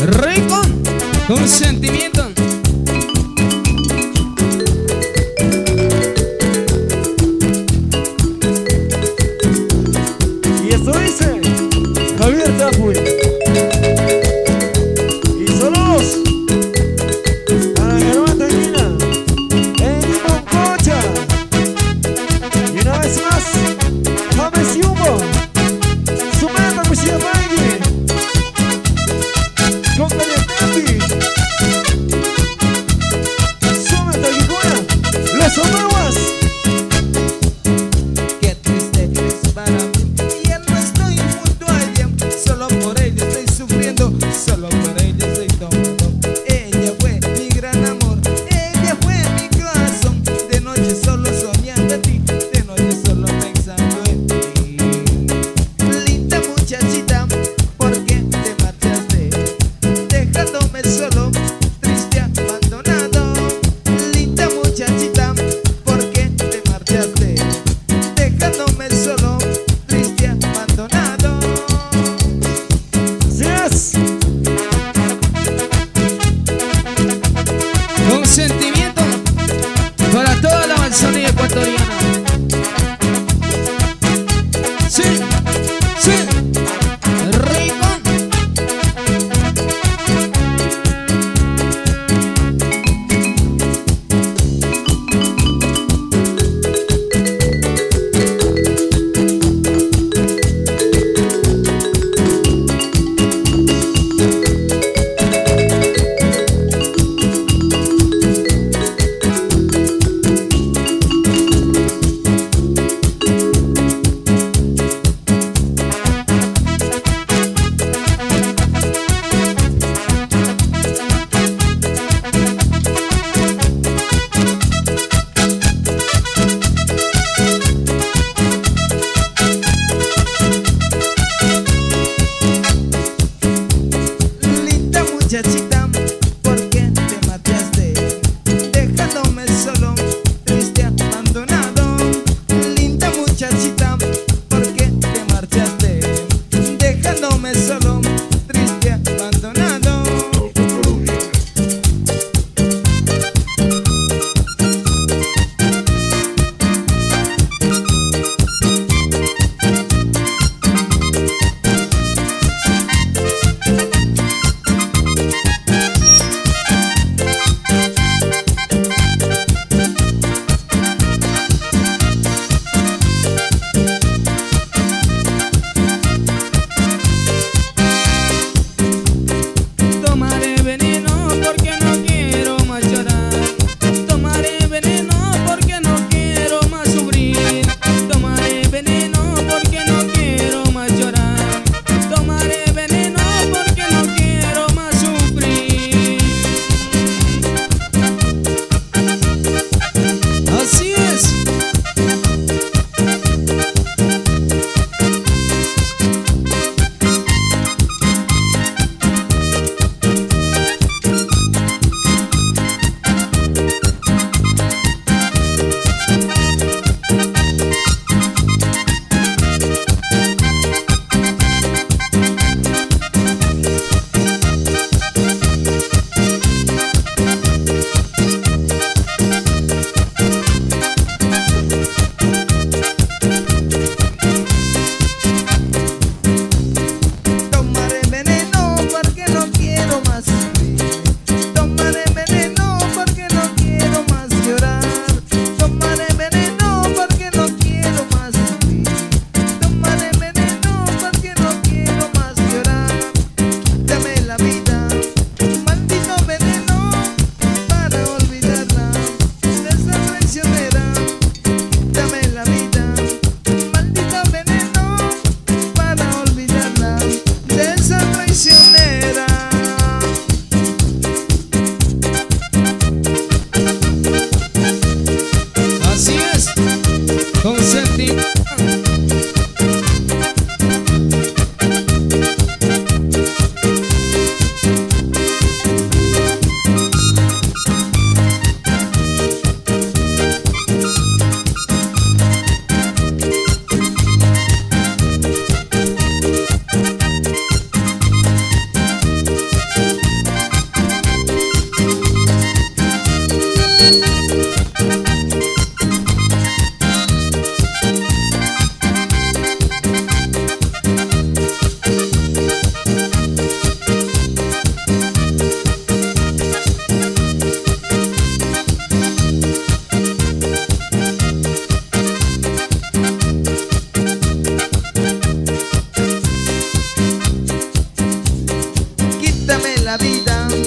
Rico, con sentimiento. Y esto dice Javier Tapuy. Y solos a la hermana Taquina en Moncocha. Y una vez más, James y Hugo, su meta poesía Maggie, con Calientati, su meta Guijuana, los Omeguas. Qué triste es para mí, ya no estoy junto a ella. Solo por ella estoy sufriendo, solo por ella estoy tomando. Ella fue mi gran amor, ella fue mi corazón. De noche solo soñando en ti, de noche solo pensando en ti. Linda muchachita, ¿por qué te marchaste? Dejándome solo, triste, abandonado. Linda muchachita, ¿por qué te marchaste? Dejándome solo, triste, abandonado. Así es. Con sentimiento para toda la Amazonía ecuatoriana. Sí, sí, rico. Linda muchachita, ¿por qué te marchaste? Dejándome solo, triste, abandonado. Linda muchachita, ¿por qué te marchaste? Dejándome solo, triste, abandonado. Tomaré veneno porque no quiero más llorar. Tomaré veneno porque no quiero más sufrir. Tomaré veneno porque no quiero más llorar. Tomaré veneno porque no quiero más sufrir. Así es. Tomaré veneno porque no quiero más sufrir. Tomaré veneno porque no quiero más llorar. Tomaré veneno porque no quiero más sufrir. Tomaré veneno porque no quiero más llorar. Dame la vida, maldito veneno, para olvidarla de esa traicionera. Dame la vida, maldito veneno, para olvidarla de esa traicionera. Así es, con sentimiento. la vida.